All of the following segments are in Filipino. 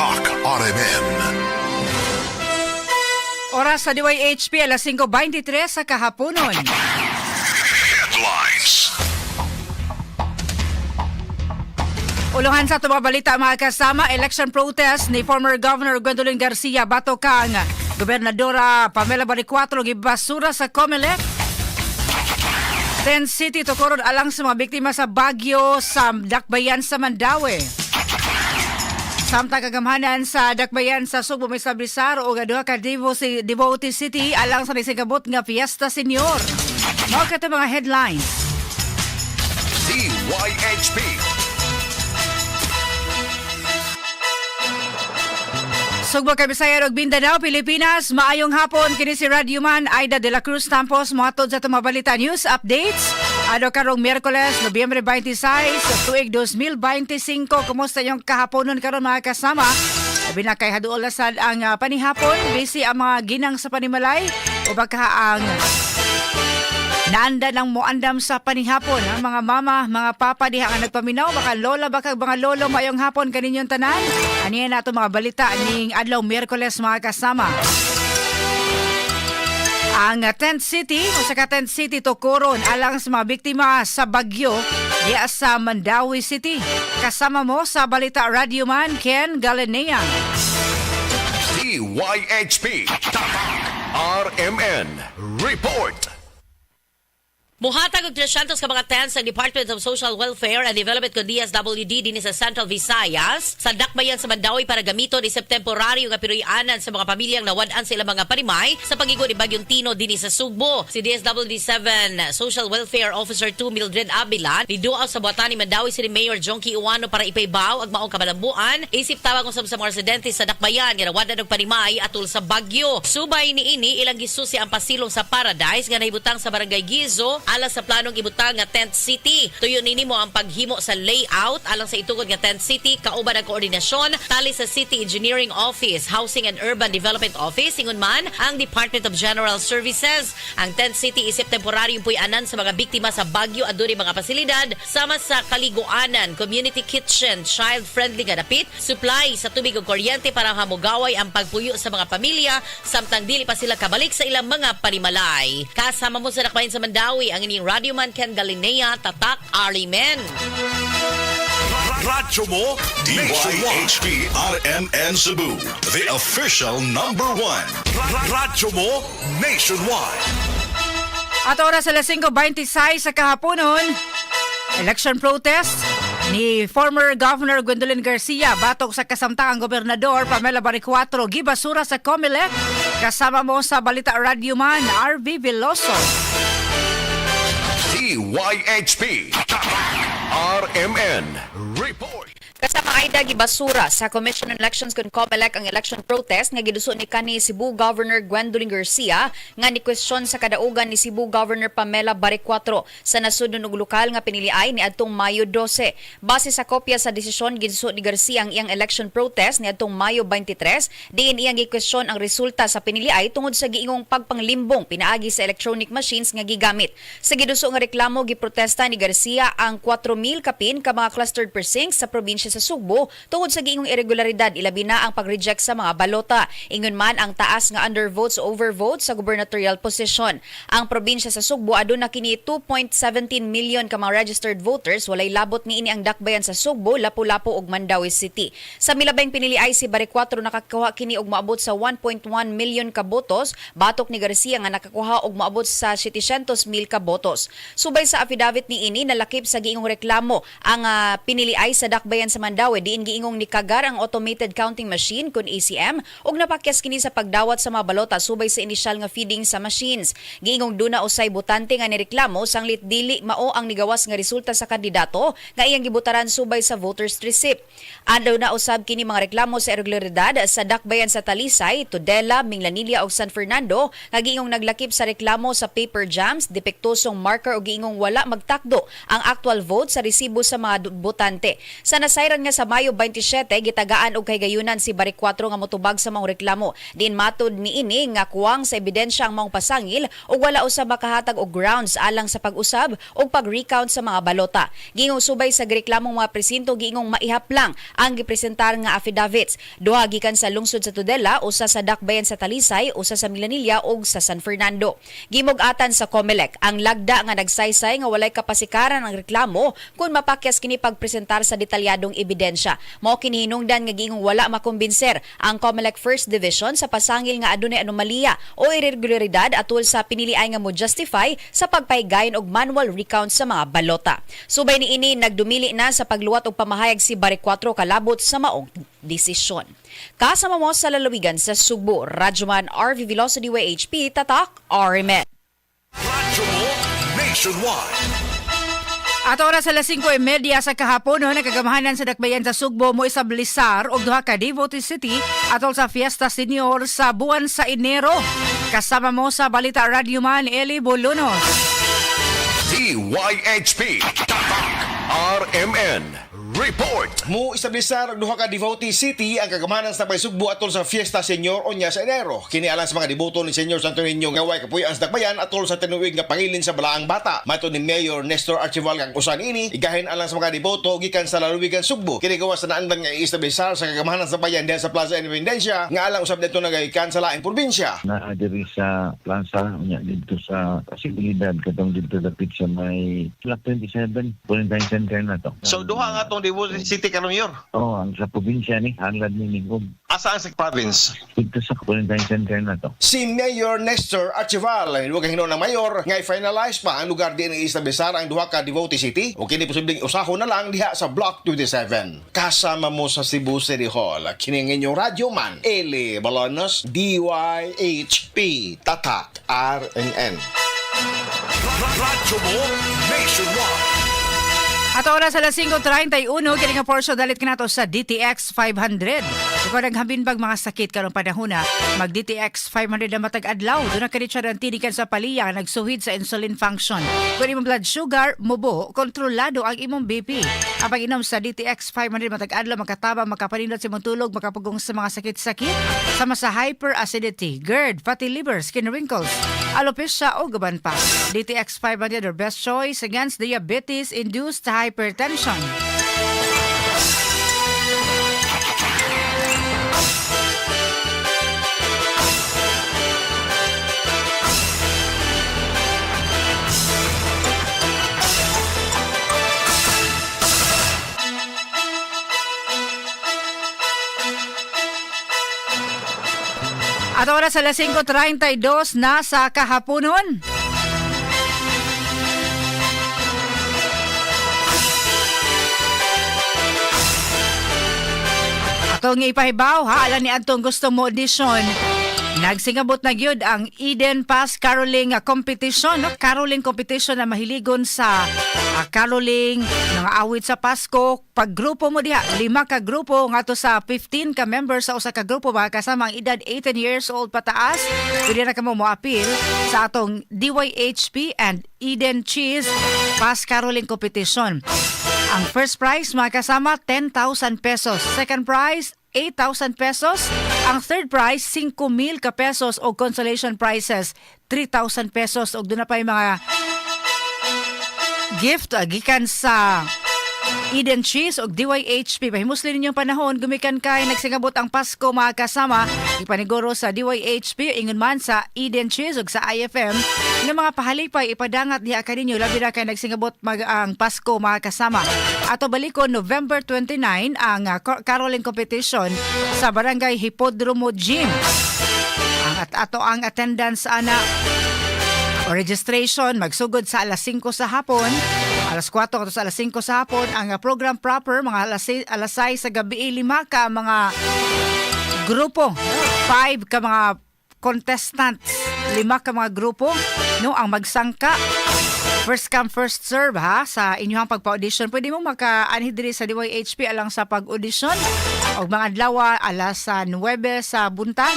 Tatak RMN. Oras sa DYHP, alas 5:23 sa kahaponon. Headlines. Uluhan sa itong mga balita, mga kasama, election protest ni former Governor Gwendolyn Garcia bato kang Gobernadora Pamela Baricuatro gibasura sa Comelec. 10 City tukuron alang sa mga biktima sa Bagyo sa Dakbayan sa Mandaue. Samtang kagamhanan sa Dakbayan sa Subo may Sabrisar o gaduha ka Devote City alang sa nisigabot nga Fiesta Senior. Mga kata mga headlines. DYHP. Sugbo kay Bisaya ug Mindanao, Pilipinas, maayong hapon kini si Radyoman Aida Tampus mohatod sa itong mga balita news updates. Ano karong Miyerkules, Nobyembre 26, tuig 2025. Kumusta yung kahaponon karon mga kasama? Labi na kay haduol sad ang panihapon, busy ang mga ginang sa panimalay o baka ang naanda ng muandam sa panihapon ang mga mama, mga papa diha nga nagpaminaw, baka lola, baka mga lolo mayong hapon kaninyong tanan. Aniya na ito mga balita ning adlaw Miyerkules mga kasama. Ang Tent City o sa Tent City tukuron alang sa mga biktima sa Bagyo diya sa Mandaue City. Kasama mo sa balita Radyoman Khen, Galinea. DYHP Tatak RMN Report. Muhatag og 300 ka mga tents ang Department of Social Welfare and Development ko DSWD din sa Central Visayas sa Dakbayan sa Mandaue para gamiton isip temporaryo nga piroy-anan sa mga pamilyang nawad-an sa ilang mga parimay sa pagigo ni Bagyong Tino din sa Sugbo. Si DSWD 7 Social Welfare Officer 2 Mildred Abilan niduaw sa buhatan ni Mandaue City Mayor Jonky Uwano para ipaybaw ang maong kabalambuan isip tawag usab sa mga residente sa Dakbayan nga nawadan og parimay atul sa Bagyo. Subay ni ini ilang gisusi ang pasilong sa Paradise nga nahibutang sa Barangay Gizo alang sa planong ibutang nga Tent City. Tuyo nini mo ang paghimo sa layout alang sa itugod nga Tent City kauban ang koordinasyon tali sa City Engineering Office, Housing and Urban Development Office, ingon man ang Department of General Services. Ang Tent City isip temporaryong puy-anan sa mga biktima sa Bagyo aduri mga pasilidad sama sa kaliguanan, community kitchen, child-friendly nga dapit, supply sa tubig ug kuryente para hamugaway ang pagpuyo sa mga pamilya samtang dili pa sila kabalik sa ilang mga panimalay. Kasama mo sa Dakbayan sa Mandaue ang inyong Radyoman Ken Galinea, Tatak RMN. Radyo mo, DYHP RMN Cebu, the official #1. Radyo mo nationwide. At oras alas 5:26 sa kahaponon, election protest ni former Governor Gwendolyn Garcia batok sa kasamtangang Gobernador Pamela Baricuatro gibasura sa Comelec. Kasama mo sa balita Radyoman Arvie Veloso. DYHP RMN Report. Kasama Aida gibasura sa Commission on Elections kon Comelec ang election protest nga giduso ni kanhi Cebu Governor Gwendolyn Garcia nga ni question sa kadaugan ni Cebu Governor Pamela Baricuatro sa nasudnon og lokal nga piniliay ni adtong Mayo 12. Base sa kopya sa desisyon giduso ni Garcia ang iyang election protest ni adtong Mayo 23, diin iyang gi-question ang resulta sa piniliay tungod sa giingong pagpanglimbong pinaagi sa electronic machines nga gigamit. Sa giduso nga reklamo giprotesta ni Garcia ang 4,000 kapin ka mga clustered precincts sa probinsya sa Sugbo tungod sa giingong irregularidad ilabi na ang pag-reject sa mga balota. Ingon man ang taas nga undervotes o overvotes sa gubernatorial position. Ang probinsya sa Sugbo aduna kini 2.17 million ka mga registered voters, walay labot niini ang Dakbayan sa Sugbo, Lapu-Lapu ug Mandaue City. Sa milabing piniliay si Baricuatro nakakuha kini og maabot sa 1.1 million ka botos, batok ni Garcia nga nakakuha og maabot sa 700,000 ka botos. Subay sa affidavit niini nalakip sa giingong reklamo ang piniliay sa Dakbayan sa Mandaue diin giingong nikagar ang automated counting machine kun ACM ug napakyas kini sa pagdawat sa mga balota subay sa inisyal nga feeding sa machines. Giingong duna usay botante nga nireklamo sanglit dili mao ang nigawas nga resulta sa kandidato nga iyang gibutaran subay sa voters receipt. Adlaw na usab kini mga reklamo sa irregularidad sa Dakbayan sa Talisay, Tudela, Minglanilla ug San Fernando nga giingong naglakip sa reklamo sa paper jams, depektosong marker ug giingong wala magtakdo ang actual vote sa resibo sa mga botante. Sa nasay Gisabayran nga sa Mayo 27 gitagaan og kahigayunan si Bari 4 nga motubag sa maong reklamo. Din matud niini nga kuwang sa ebidensya ang maong pasangil ug wala usab makahatag og grounds alang sa pag-usab ug pag-recount sa mga balota. Gingong subay sa reklamong mga presinto giingong maihaplang ang gipresentar nga affidavits. Duha gikan sa lungsod sa Tudela, usa sa Dakbayan sa Talisay, usa sa Milanilla ug sa San Fernando. Gimug-atan sa COMELEC ang lagda nga nagsaysay nga walay kapasikaran ang reklamo kung mapakyas kini pagpresentar sa detalyadong ebidensya. Mao kini hinungdan nga giingong wala makumbinser ang COMELEC First Division sa pasangil nga adunay anomalya o irregularidad atol sa piniliay nga mo justify sa pagpahigayon og manual recount sa mga balota. Subay niini nagdumili na sa pagluwat og pamahayag si Bari 4 kalabot sa maong desisyon. Kasama mo sa lalawigan sa Cebu, Radyoman Arvie Veloso DYHP Tatak RMN. Radyo mo nationwide. At oras sa 5:30 sa kahapon, nagkagamahanan sa dakbayan sa Sugbo mo isablisar og duha ka Devote City atol sa Fiesta Senior sa buwan sa Enero. Kasama mo sa balita Radyoman Elly Bolonos. DYHP RMN Report. Mu istablisar og duha ka Devote City ang kagamanan sa pagsugbo atol sa Fiesta Senior unya sa Enero. Kini alang sa mga deboto ni Senyor Santo Niño nga way kapuy-an sa dakbayan atol sa tinuig nga pangilin sa balaang bata. Mato ni Mayor Nestor Archival kang usan ini igahin alang sa mga deboto gikan sa lalawigan Sugbo. Kini gawas sa naandan nga istablisar sa kagamanan sa bayan diha sa Plaza Independencia nga alang usab dito nagaikan sa laing probinsya. Na diri sa plaza unya dito sa posibilidad katong dito dapit sa may Block 27 Quarantine Center na to. So duha nga tong Devote City karon yor. Oh, ang sa probinsya ni hanglad ni Mingog. Asa sa province? Dito sa Quarantine Center na to. Si Mayor Nestor Archival luwag hinuon ng mayor nga i-finalize pa ang lugar din ng istablisar ang duha ka Devote City o kini posibleng usahon na lang diha sa Block 27. Kasama mo sa Cebu City Hall kini inyong radyoman Elly Bolonos DYHP Tatak RMN. Radyo mo nationwide. At oras sa 5:31, kini nga porsyon dalit kanato sa DTX 500. Kung naghambin bag mga sakit karong panahon mag DTX 500 na matag adlaw, doon na kanit siya tinikan sa paliya nagsuhid sa insulin function. Kung imong blood sugar, mubo, kontrolado ang imong BP. Ang pag-inom sa DTX 500 matag adlaw, makatabang, makapanindot sa imong tulog, makapugong sa mga sakit-sakit, sama sa hyperacidity, GERD, fatty liver, skin wrinkles, alopecia o gaban pa. DTX 500 are best choice against diabetes-induced hypertension. At oras sa 5:32 na sa kahaponon. Atong ipahibaw alam ni Antong gusto mo audition. Nagsingabot na gyud ang Eden Pass Caroling competition, no? Caroling competition na mahiligon sa caroling nga awit sa Pasko. Pag grupo mo diha, 5 ka grupo ngadto sa 15 ka members sa usa ka grupo ba kasama ang edad 18 years old pataas. Pwede na kamo mo-appeal sa atong DYHP and Eden Cheese Pass Caroling competition. Ang first prize makasama 10,000 pesos. Second prize 8,000 pesos. Ang third prize, 5,000 ka pesos o consolation prizes, 3,000 pesos. O doon na pa yung mga gift gikan sa Eden Cheese o DYHP. Pahimuslin ninyong panahon, gumikan kay nagsingabot ang Pasko mga kasama. Ipaniguro sa DYHP, ingon man sa Eden Cheese o sa IFM. Ng mga pahalipay, ipadangat niya ka ninyo. Labi na kay nagsingabot ang Pasko mga kasama. Ato balikon, November 29, ang caroling competition sa Barangay Hipodromo Gym. Ato ang attendance ana o registration magsugod sa alas 5 sa hapon, alas 4 to sa alas 5 sa hapon. Ang program proper mga alas 6 sa gabi, 5 ka mga grupo, 5 ka mga contestants, 5 ka mga grupo, no, ang magsangka. First come, first serve ha, sa inyong pagpa-audition. Pwede mo maka-anhid diri sa DYHP alang sa pag-audition o mga adlaw alas 9 sa buntag.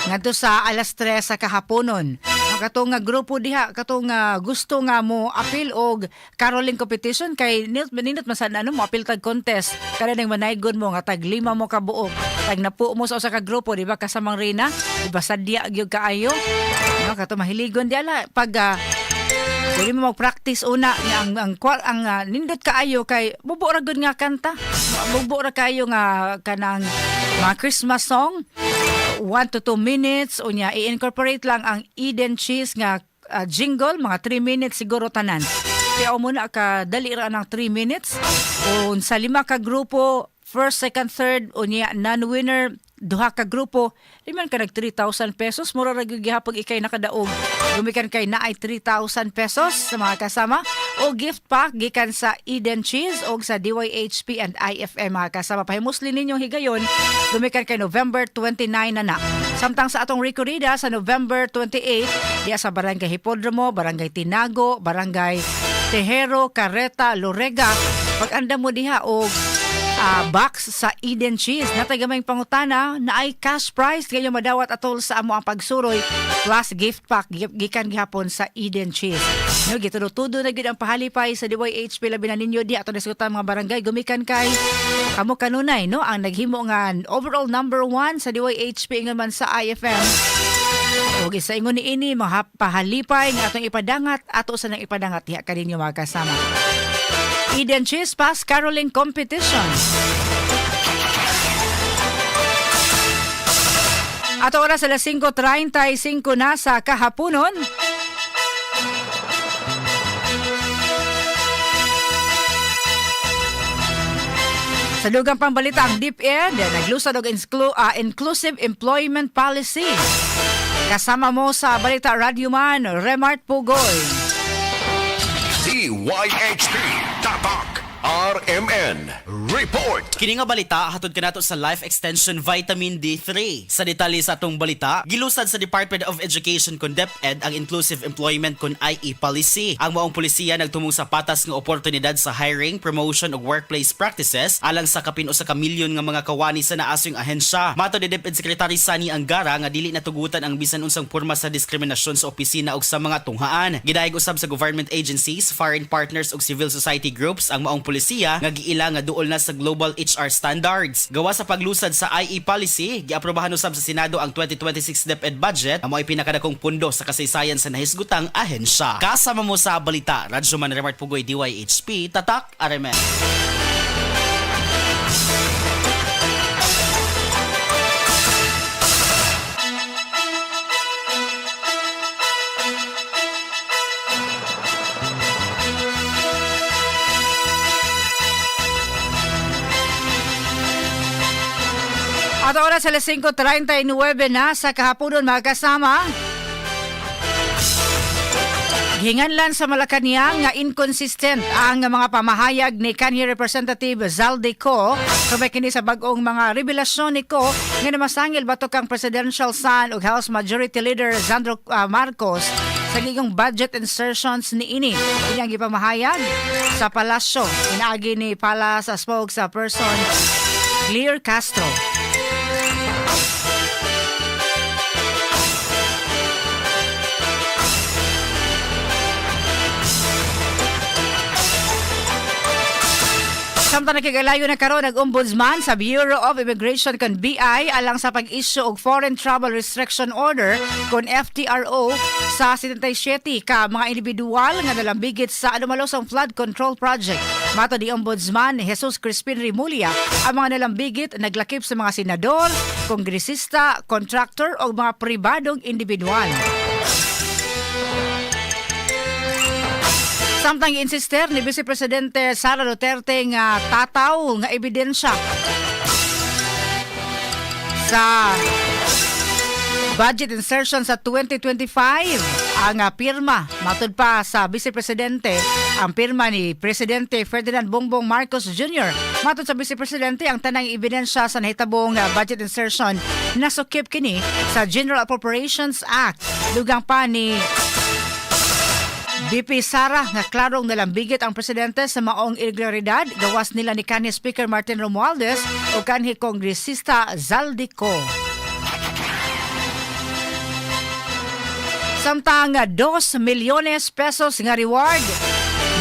Ngadto sa alas 3 sa kahaponon. Katong nga grupo diha, katong gusto nga mo appeal og caroling competition kay ninot masan ano mo appeal tag contest. Kada nang manaygon mo nga tag 5 mo ka buok, tag napuo mo sa usa ka grupo, di ba kasamang rina, di ba sadya gyud kaayo. No, kato mahiligon di ala pag pwede mo mag-practice una ang nindot kaayo kay bubo ra gud nga kanta. Bubo ra kayo nga kanang mga Christmas song. 1 to 2 minutes unya i-incorporate lang ang Eden cheese nga jingle mga 3 minutes siguro tanan. Kaya muna ka dali ra ng 3 minutes. Un sa 5 ka grupo, first, second, third unya non-winner duha ka grupo, liman ka nag 3,000 pesos. Mura ra gyud gihapon ikay nakadaog. Gumikan kay naay 3,000 pesos sa mga kasama o gift pack gikan sa Eden Cheese o sa DYHP and IFM mga kasama. Pahimusli ninyong higayon, gumikan kay November 29 na. Samtang sa atong rekorida sa November 28, diya sa Barangay Hipodromo, Barangay Tinago, Barangay Tejero, Carreta, Lorega, pag-anda mo diha og box sa Eden Cheese. Natagamay pangutana na ay cash prize kayo madawat atol sa amo ang pagsuroy plus gift pack gikan gihapon sa Eden Cheese. No, gitudo-tudo na gid ang pahalipay sa DYHP labi na ninyo di ato diskutan mga barangay gumikan kay kamo kanunay no ang naghimo nga overall number 1 sa DYHP ingon man sa IFM. Og isa ingon niini mga pahalipay nga atong ipadangat ato sa nang ipadangat diha kaninyo mga kasama. Eden Cheese Pass Caroling Competition. Ato oras alas 5:35 na sa kahaponon. Sa dugang pambalita ang DepEd naglusad og inclusive employment policy. Kasama mo sa balita Radyoman Raymart Pogoy. DYHP RMN Report. Kini nga balita hatod kanato sa Life Extension Vitamin D3. Sa detalye sa atong balita, gilusad sa Department of Education kun DepEd ang Inclusive Employment kun IE policy. Ang maong polisiya nagtumong sa patas nga oportunidad sa hiring, promotion ug workplace practices alang sa kapin usa ka milyon nga mga kawani sa naasong ahensya. Mato ni DepEd Secretary Sani Angara nga dili natugutan ang bisan unsang porma sa diskriminasyon sa opisina ug sa mga tunghaan. Gidayeg usab sa government agencies, foreign partners ug civil society groups ang maong polisiya nga giila nga duol na sa global HR standards. Gawa sa paglusad sa IE policy, giaprobahan usab sa Senado ang 2026 DepEd budget amo ay pinakadakong pundo sa kasaysayan sa nahisgutang ahensya. Kasama mo sa balita, Radyoman Raymart Pogoy, DYHP, Tatak, RMN. At oras alas 5:39 na sa kahaponon mga kasama. Ginganlan sa Malacañang nga inconsistent ang mga pamahayag ni kanhi Representative Zaldico kabay kini sa bag-ong mga revelasyon ni ko nga namasangil batok kang presidential son ug House Majority Leader Sandro Marcos sa gigong budget insertions ni ini. Inyang gipamahayag sa palasyo inaagi ni Palace spokesperson Clear Castro. Samtang nakigalayo na karon ang ombudsman sa Bureau of Immigration kon BI alang sa pag-issue og foreign travel restriction order kon FTRO sa 77 ka mga individual nga nalambigit sa anumalosang flood control project. Mato di Ombudsman Jesus Crispin Rimulya, ang mga nalambigit naglakip sa mga senador, kongresista, contractor o mga pribadong individual. Samtang insister ni Vice Presidente Sara Duterte nga tataw nga ebidensya sa budget insertion sa 2025 ang pirma matud pa sa Vice Presidente ang pirma ni Presidente Ferdinand Bongbong Marcos Jr. Matud sa Vice Presidente ang tanang ebidensya sa nahitabong budget insertion nasukip kini sa General Appropriations Act dugang pa ni BP Sara nga klarong nalambigit ang presidente sa maong irregularidad gawas nila ni kanhi Speaker Martin Romualdez o kanhi kongresista Zaldico. Samtang 2 milyones pesos nga reward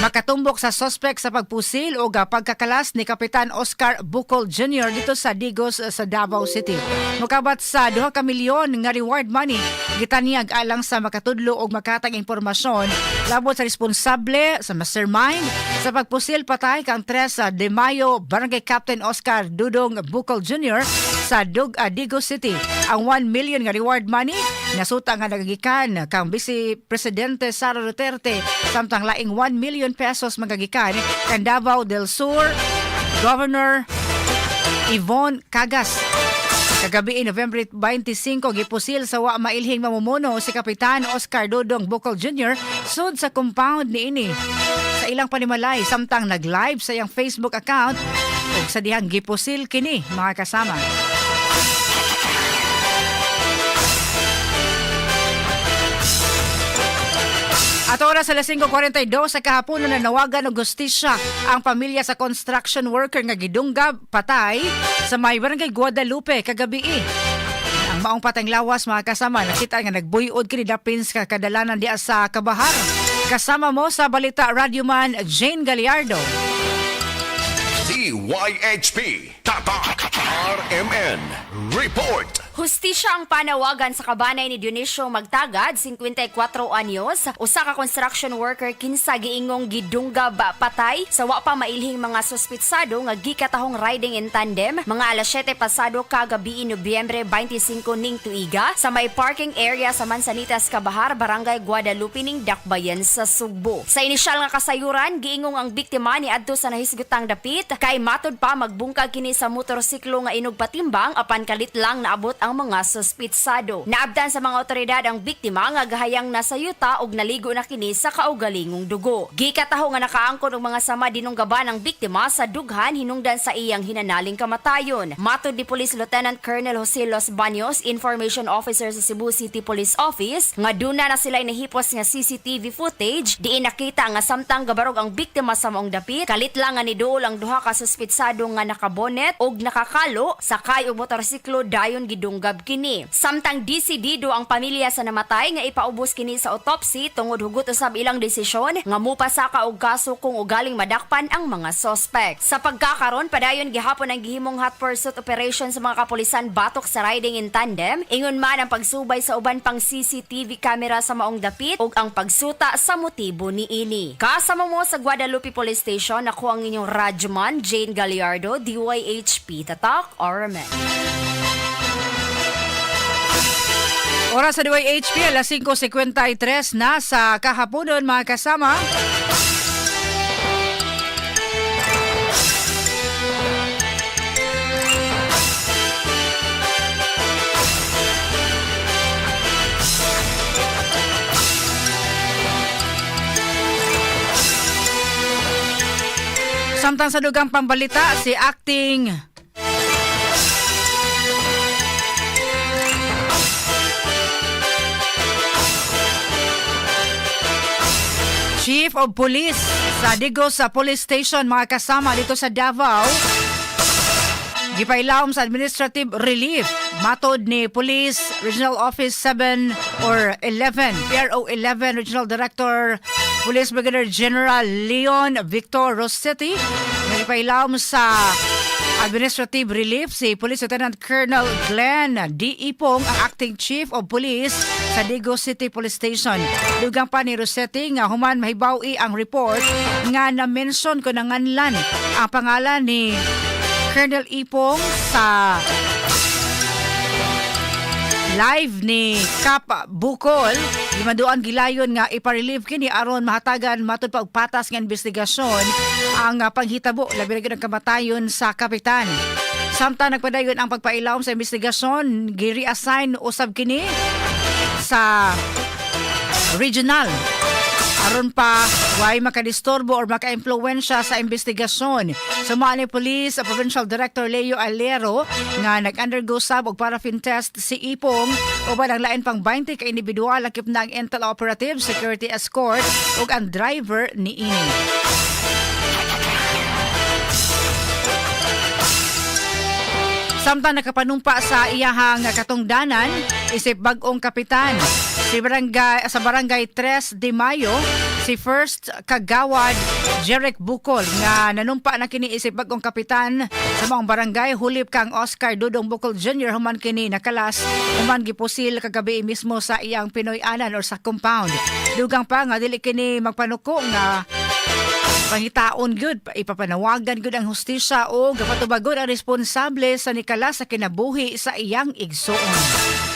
makatumbok sa suspect sa pagpusil o pagkakalas ni Kapitan Oscar Bucol Jr. dito sa Digos sa Davao City. Mukabat sa 2 ka milyon nga reward money gitanyag alang sa makatudlo og makatang impormasyon labot sa responsable sa mastermind sa pagpusil patay kang 3 de Mayo Barangay Captain Oscar Dudong Bucol Jr. sa Digos City. Ang 1 million nga reward money nasuta nga nagagikan kang Vice Presidente Sara Duterte samtang laing 1 million pesos magagikan kang Davao del Sur Governor Yvonne Cagas. Kagabi November 25 gipusil sa wa mailhing mamumuno si Kapitan Oscar Dudong Bucol Jr. sud sa compound niini sa ilang panimalay samtang nag-live sa iyang Facebook account ug sa dihang gipusil kini mga kasama. At oras sa 5:42 sa kahapon na nawagan og hustisya ang pamilya sa construction worker nga gidunggab patay sa may barangay Guadalupe kagabi. Ang maong patang lawas mga kasama nakita nga nagbuyod kini dapin sa kadalanan diya sa Kabahar. Kasama mo sa balita Radyoman Jane Gallardo. DYHP RMN Report. Hustisya ang panawagan sa kabanay ni Dionisio Magtagad, 54 anyos, usa ka construction worker kinsa giingong gidunggab patay sa wa pa mailhing mga suspitsado nga gikatahong riding in tandem mga alas 7 pasado kagabi Nobyembre 25 ning tuiga sa may parking area sa Mansanitas, Kabahar, Barangay Guadalupe ning Dakbayan sa Cebu. Sa inisyal nga kasayuran, giingong ang biktima ni adto sa nahisgutang dapit kay matud pa magbungkag kini sa motorsiklo nga inog patimbang apan kalit lang naabot ang mga suspitsado. Naabdan sa mga otoridad ang biktima nga gahayang nasa yuta ug naligo na kini sa kaugalingong dugo. Gikataho nga nakaangkon og mga sama dinunggaban ang biktima sa dughan hinungdan sa iyang hinanaling kamatayon. Matud ni Police Lieutenant Colonel Jose Los Baños, Information Officer sa Cebu City Police Office, nga duna na sila nahipos nga CCTV footage diin nakita nga samtang gabarog ang biktima sa maong dapit, kalit lang nga niduol ang duha ka suspitsado nga nakabonet og nakakalo sakay og motorsiklo dayon gidunggab kini. Samtang desidido ang pamilya sa namatay nga ipaubos kini sa autopsy tungod hugot usab ilang desisyon nga mupasaka og kaso kung ugaling madakpan ang mga suspect. Sa pagkakaron padayon gihapon ang gihimong hot pursuit operation sa mga kapulisan batok sa riding in tandem, ingon man ang pagsubay sa uban pang CCTV camera sa maong dapit ug ang pagsuta sa motibo niini. Kasama mo sa Guadalupe Police Station, ako ang inyong Radyoman Jane Gallardo, DYHP Tatak RMN. Oras sa DYHP, alas 5:53 na sa kahaponon mga kasama. Samtang sa dugang pambalita, si Acting Chief of Police sa Digos sa Police Station mga kasama dito sa Davao gipailawom sa administrative relief matod ni Police Regional Office 7 or 11 PRO 11 Regional Director Police Brigadier General Leon Victor Rossetti. Gipailawom sa administrative relief si Police Lieutenant Colonel Glenn D. Ipong, ang Acting Chief of Police sa Digos City Police Station. Dugang pa ni Rossetti nga human mahibawi ang report nga na-mention ko nanganlan ang pangalan ni Colonel Ipong sa live ni Kap Bukol. Gimaduan gilayon nga iparelieve kini aron mahatagan matud pa og patas nga investigasyon ang panghitabo labi na ang kamatayon sa kapitan. Samtang nagpadayon ang pagpailawom sa investigasyon, giri-assign usab kini sa regional aron pa way makadisturbo or maka-impluwensya sa investigasyon. Sumali Police Provincial Director Leo Alero nga nag-undergo sab og paraffin test si Ipong uban ang lain pang 20 ka individual lakip na ang intel operative, security escort ug ang driver ni ini. Samtang nakapanumpa sa iyahang katungdanan isip bag-ong kapitan sa barangay 3 de Mayo, si First Kagawad Jeric Bukol nga nanumpa na kini isip bagong kapitan sa mga barangay hulip kang Oscar Dudong Bukol Jr. human kini nakalas human gipusil kagabi mismo sa iyang Pinoy-anan or sa compound. Dugang pa nga dili kini magpanuko nga pangitaon gud ipapanawagan gud ang hustisya o gapatubagon ang responsable sa nikalas sa kinabuhi sa iyang igsoon.